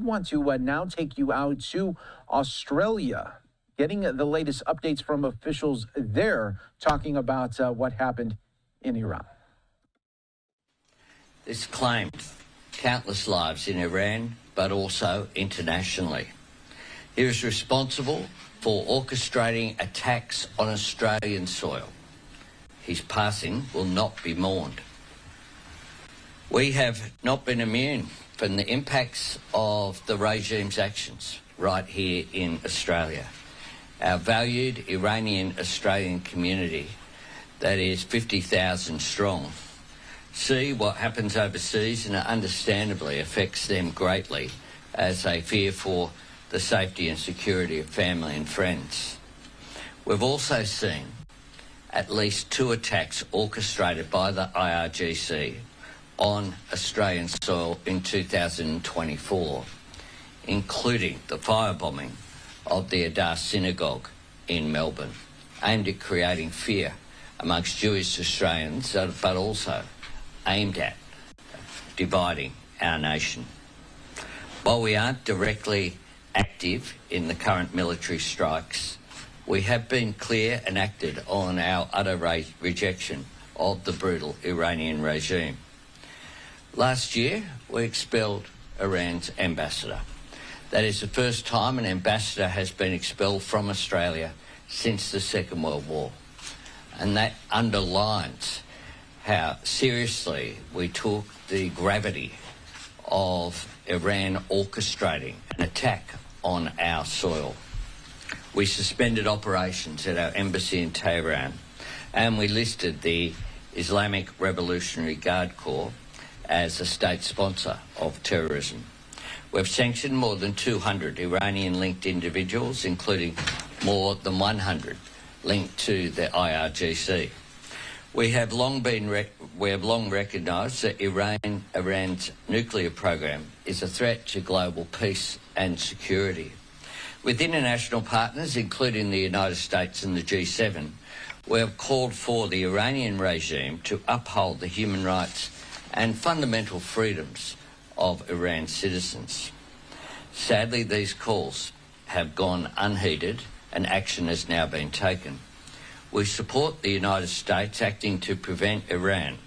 want to now take you out to Australia, getting the latest updates from officials there, talking about what happened in Iran. This claimed countless lives in Iran, but also internationally. He is responsible for orchestrating attacks on Australian soil. His passing will not be mourned. We have not been immune from the impacts of the regime's actions right here in Australia. Our valued Iranian-Australian community, that is 50,000 strong, see what happens overseas, and it understandably affects them greatly as they fear for the safety and security of family and friends. We've also seen at least 2 attacks orchestrated by the IRGC on Australian soil in 2024, including the firebombing of the Adar Synagogue in Melbourne, aimed at creating fear amongst Jewish Australians, but also aimed at dividing our nation. While we aren't directly active in the current military strikes, we have been clear and acted on our utter rejection of the brutal Iranian regime. Last year, we expelled Iran's ambassador. That is the first time an ambassador has been expelled from Australia since the Second World War. And that underlines how seriously we took the gravity of Iran orchestrating an attack on our soil. We suspended operations at our embassy in Tehran, and we listed the Islamic Revolutionary Guard Corps as a state sponsor of terrorism. We've sanctioned more than 200 Iranian-linked individuals, including more than 100 linked to the IRGC. We have long recognised that Iran's nuclear program is a threat to global peace and security. With international partners, including the United States and the G7, we have called for the Iranian regime to uphold the human rights and fundamental freedoms of Iran's citizens. Sadly, these calls have gone unheeded and action has now been taken. We support the United States acting to prevent Iran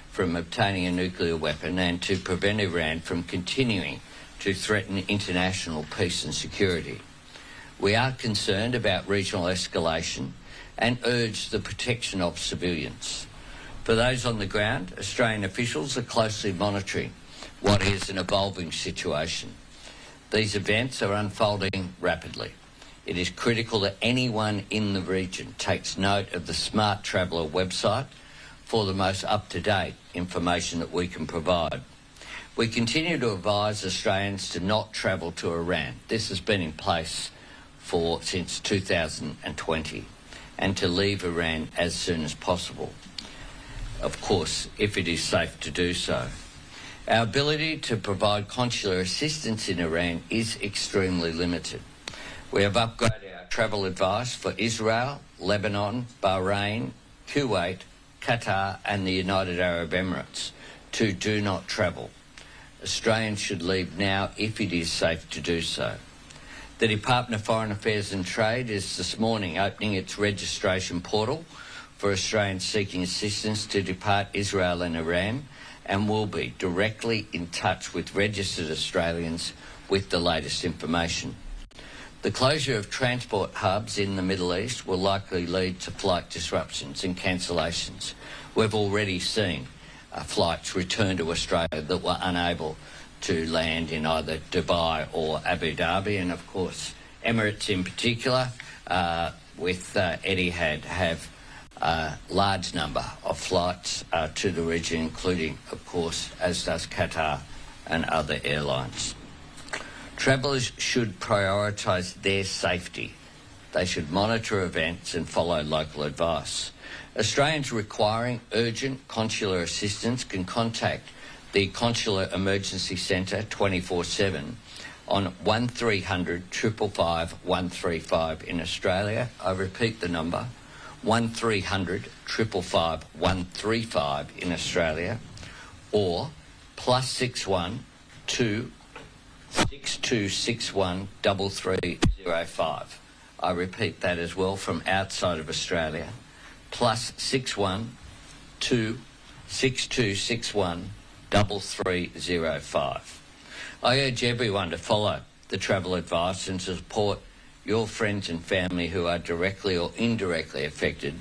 from obtaining a nuclear weapon and to prevent Iran from continuing to threaten international peace and security. We are concerned about regional escalation and urge the protection of civilians. For those on the ground, Australian officials are closely monitoring what is an evolving situation. These events are unfolding rapidly. It is critical that anyone in the region takes note of the Smart Traveller website for the most up-to-date information that we can provide. We continue to advise Australians to not travel to Iran. This has been in place since 2020, and to leave Iran as soon as possible. Of course, if it is safe to do so. Our ability to provide consular assistance in Iran is extremely limited. We have upgraded our travel advice for Israel, Lebanon, Bahrain, Kuwait, Qatar and the United Arab Emirates to do not travel. Australians should leave now if it is safe to do so. The Department of Foreign Affairs and Trade is this morning opening its registration portal for Australians seeking assistance to depart Israel and Iran, and will be directly in touch with registered Australians with the latest information. The closure of transport hubs in the Middle East will likely lead to flight disruptions and cancellations. We've already seen flights return to Australia that were unable to land in either Dubai or Abu Dhabi, and of course Emirates in particular with Etihad have a large number of flights to the region, including of course as does Qatar and other airlines. Travellers should prioritise their safety. They should monitor events and follow local advice. Australians requiring urgent consular assistance can contact the Consular Emergency Centre 24/7 on 1300 555 135 in Australia. I repeat the number, 1300 555 135 in Australia, or +61 2 62613305. I repeat that as well, from outside of Australia, plus 61262613305. I urge everyone to follow the travel advice and to support your friends and family who are directly or indirectly affected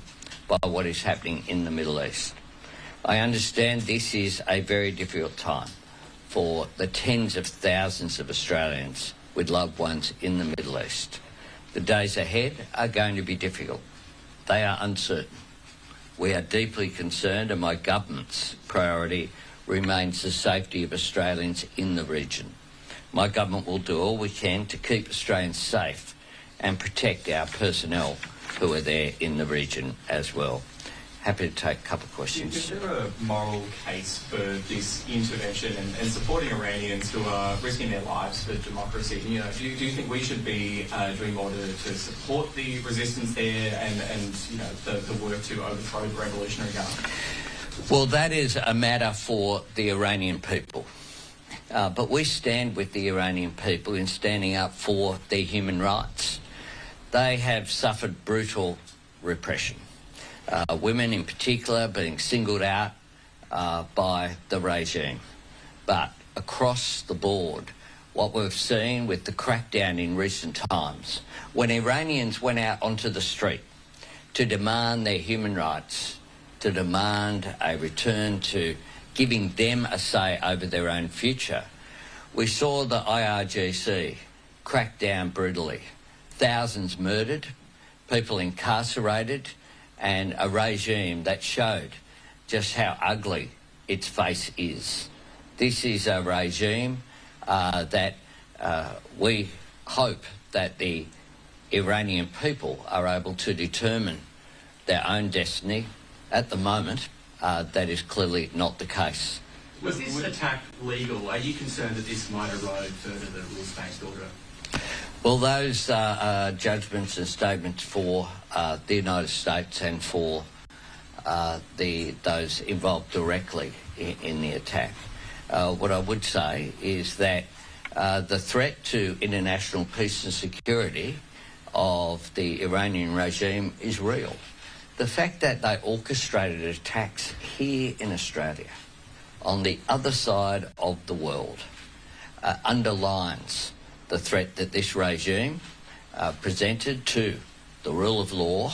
by what is happening in the Middle East. I understand this is a very difficult time for the tens of thousands of Australians with loved ones in the Middle East. The days ahead are going to be difficult. They are uncertain. We are deeply concerned, and my government's priority remains the safety of Australians in the region. My government will do all we can to keep Australians safe and protect our personnel who are there in the region as well. Happy to take a couple of questions. Is there a moral case for this intervention and supporting Iranians who are risking their lives for democracy? You know, do you think we should be doing more to support the resistance there and you know the work to overthrow the revolutionary government? Well, that is a matter for the Iranian people. But we stand with the Iranian people in standing up for their human rights. They have suffered brutal repression. Women in particular being singled out by the regime. But across the board, what we've seen with the crackdown in recent times, when Iranians went out onto the street to demand their human rights, to demand a return to giving them a say over their own future, we saw the IRGC crack down brutally. Thousands murdered, people incarcerated, and a regime that showed just how ugly its face is. This is a regime that we hope that the Iranian people are able to determine their own destiny. At the moment, that is clearly not the case. Was this attack legal? Are you concerned that this might erode further the rules-based order? Well, those are judgments and statements for the United States and for those involved directly in the attack. What I would say is that the threat to international peace and security of the Iranian regime is real. The fact that they orchestrated attacks here in Australia, on the other side of the world, underlines the threat that this regime presented to the rule of law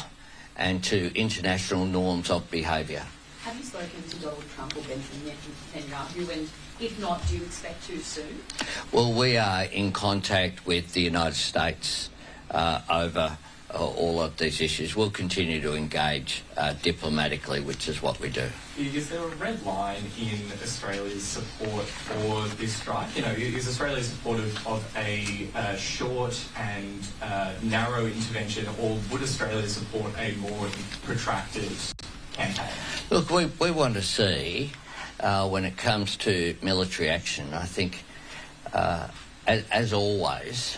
and to international norms of behaviour. Have you spoken to Donald Trump or Benjamin Netanyahu, and if not, do you expect to soon? Well, we are in contact with the United States over all of these issues. We'll continue to engage diplomatically, which is what we do. Is there a red line in Australia's support for this strike? You know, is Australia supportive of a short and narrow intervention, or would Australia support a more protracted campaign? Look, we want to see, when it comes to military action, I think, as always,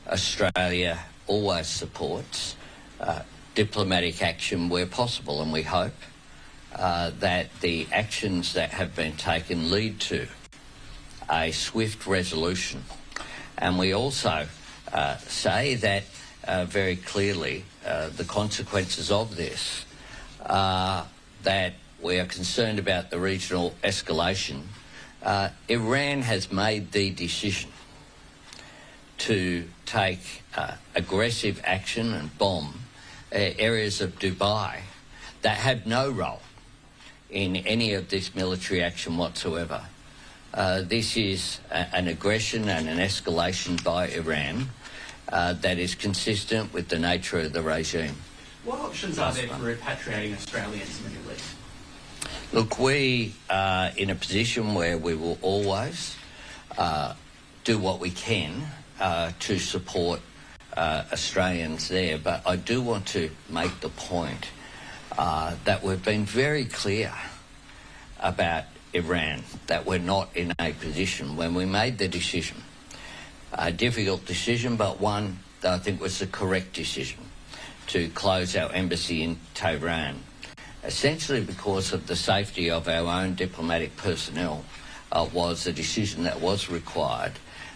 Australia always supports diplomatic action where possible, and we hope that the actions that have been taken lead to a swift resolution. And we also say that very clearly the consequences of this are that we are concerned about the regional escalation. Iran has made the decision to take aggressive action and bomb areas of Dubai that have no role in any of this military action whatsoever. This is an aggression and an escalation by Iran that is consistent with the nature of the regime. What options are there for repatriating Australians in the Middle East? Look, we are in a position where we will always do what we can to support Australians there, but I do want to make the point that we've been very clear about Iran, that we're not in a position when we made the decision, a difficult decision, but one that I think was the correct decision, to close our embassy in Tehran, essentially because of the safety of our own diplomatic personnel, was a decision that was required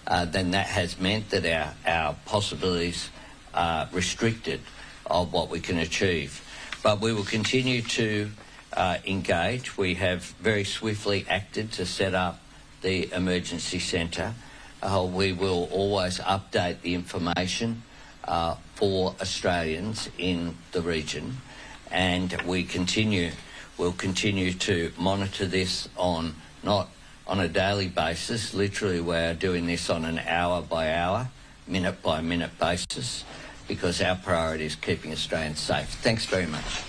then that has meant that our possibilities are restricted of what we can achieve. But we will continue to engage. We have very swiftly acted to set up the emergency centre. We will always update the information for Australians in the region, and we'll continue to monitor this not on a daily basis. Literally, we're doing this on an hour by hour, minute by minute basis, because our priority is keeping Australians safe. Thanks very much.